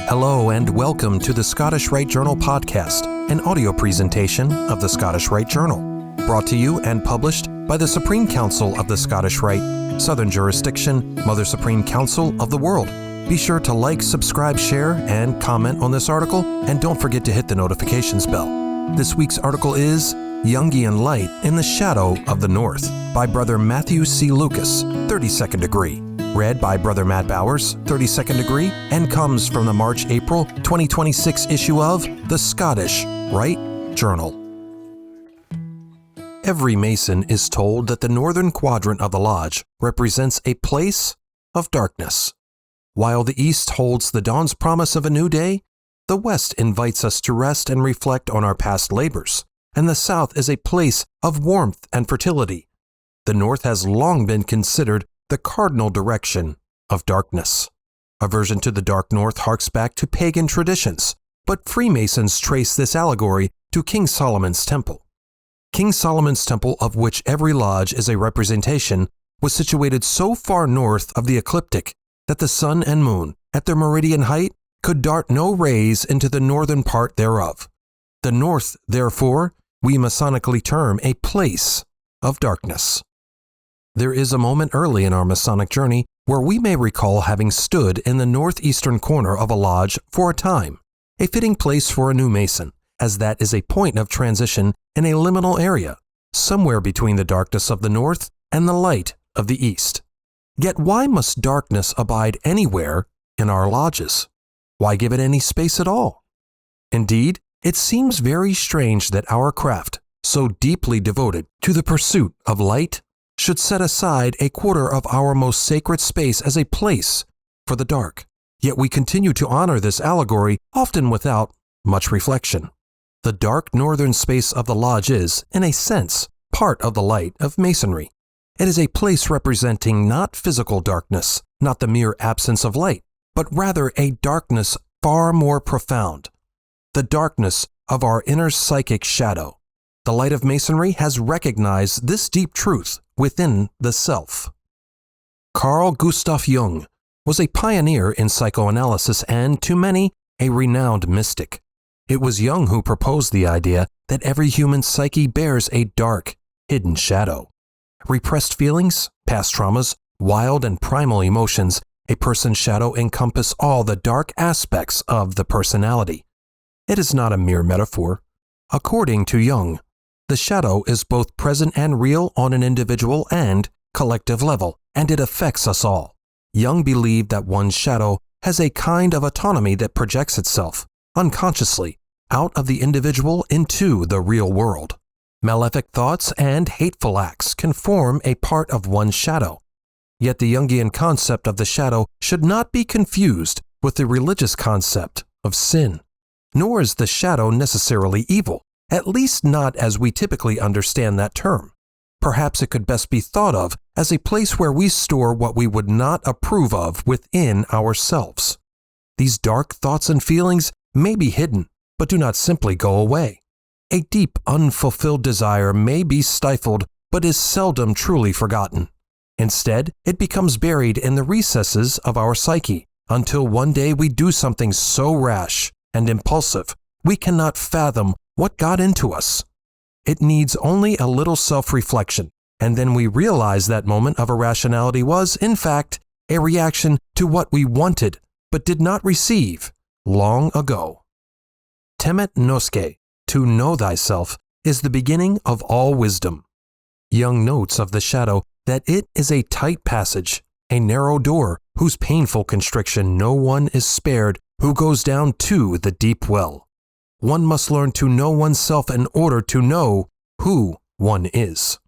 Hello and welcome to the Scottish Rite Journal podcast, an audio presentation of the Scottish Rite Journal, brought to you and published by the Supreme Council of the Scottish Rite, Southern Jurisdiction, Mother Supreme Council of the world. Be sure to like, subscribe, share, and comment on this article, and don't forget to hit the notifications bell. This week's article is Jungian Light in the Shadow of the North by Brother Matthew C. Lucas, 32nd degree. Read by Brother Matt Bowers, 32nd degree, and comes from the March-April 2026 issue of the Scottish Rite Journal. Every Mason is told that the northern quadrant of the lodge represents a place of darkness. While the east holds the dawn's promise of a new day, the west invites us to rest and reflect on our past labors, and the south is a place of warmth and fertility. The north has long been considered the cardinal direction of darkness. Aversion to the dark north harks back to pagan traditions, but Freemasons trace this allegory to King Solomon's temple. King Solomon's temple, of which every lodge is a representation, was situated so far north of the ecliptic that the sun and moon, at their meridian height, could dart no rays into the northern part thereof. The north, therefore, we Masonically term a place of darkness. There is a moment early in our Masonic journey where we may recall having stood in the northeastern corner of a lodge for a time, a fitting place for a new Mason, as that is a point of transition in a liminal area, somewhere between the darkness of the north and the light of the east. Yet why must darkness abide anywhere in our lodges? Why give it any space at all? Indeed, it seems very strange that our craft, so deeply devoted to the pursuit of light, should set aside a quarter of our most sacred space as a place for the dark. Yet we continue to honor this allegory, often without much reflection. The dark northern space of the lodge is, in a sense, part of the light of Masonry. It is a place representing not physical darkness, not the mere absence of light, but rather a darkness far more profound, the darkness of our inner psychic shadow. The light of Masonry has recognized this deep truth within the self. Carl Gustav Jung was a pioneer in psychoanalysis and, to many, a renowned mystic. It was Jung who proposed the idea that every human psyche bears a dark, hidden shadow. Repressed feelings, past traumas, wild and primal emotions, a person's shadow encompass all the dark aspects of the personality. It is not a mere metaphor. According to Jung, the shadow is both present and real on an individual and collective level, and it affects us all. Jung believed that one's shadow has a kind of autonomy that projects itself, unconsciously, out of the individual into the real world. Malefic thoughts and hateful acts can form a part of one's shadow. Yet the Jungian concept of the shadow should not be confused with the religious concept of sin. Nor is the shadow necessarily evil, at least not as we typically understand that term. Perhaps it could best be thought of as a place where we store what we would not approve of within ourselves. These dark thoughts and feelings may be hidden, but do not simply go away. A deep, unfulfilled desire may be stifled, but is seldom truly forgotten. Instead, it becomes buried in the recesses of our psyche, until one day we do something so rash and impulsive we cannot fathom what got into us. It needs only a little self-reflection, and then we realize that moment of irrationality was, in fact, a reaction to what we wanted but did not receive long ago. Temet nosce, to know thyself, is the beginning of all wisdom. Jung notes of the shadow that it is a tight passage, a narrow door, whose painful constriction no one is spared who goes down to the deep well. One must learn to know oneself in order to know who one is.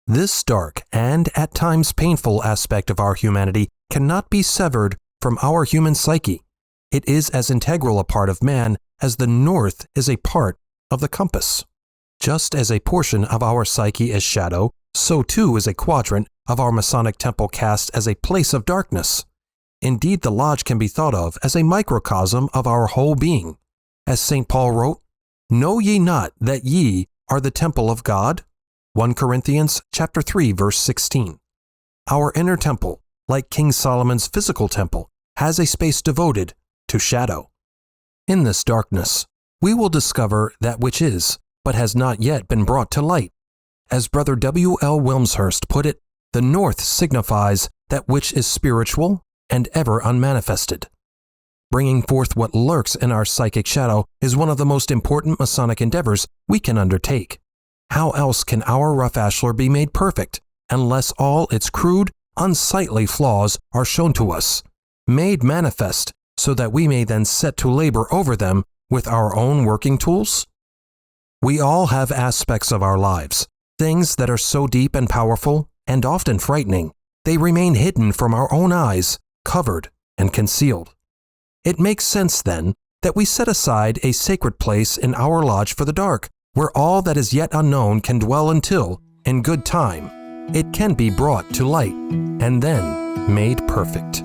This dark and at times painful aspect of our humanity cannot be severed from our human psyche. It is as integral a part of man as the north is a part of the compass. Just as a portion of our psyche is shadow, so too is a quadrant of our Masonic temple cast as a place of darkness. Indeed, the lodge can be thought of as a microcosm of our whole being. As St. Paul wrote, "Know ye not that ye are the temple of God?" 1 Corinthians chapter 3, verse 16. Our inner temple, like King Solomon's physical temple, has a space devoted to shadow. In this darkness, we will discover that which is, but has not yet been brought to light. As Brother W. L. Wilmshurst put it, the north signifies that which is spiritual and ever unmanifested. Bringing forth what lurks in our psychic shadow is one of the most important Masonic endeavors we can undertake. How else can our rough ashlar be made perfect unless all its crude, unsightly flaws are shown to us, made manifest so that we may then set to labor over them with our own working tools? We all have aspects of our lives, things that are so deep and powerful and often frightening, they remain hidden from our own eyes, covered and concealed. It makes sense, then, that we set aside a sacred place in our lodge for the dark, where all that is yet unknown can dwell until, in good time, it can be brought to light and then made perfect.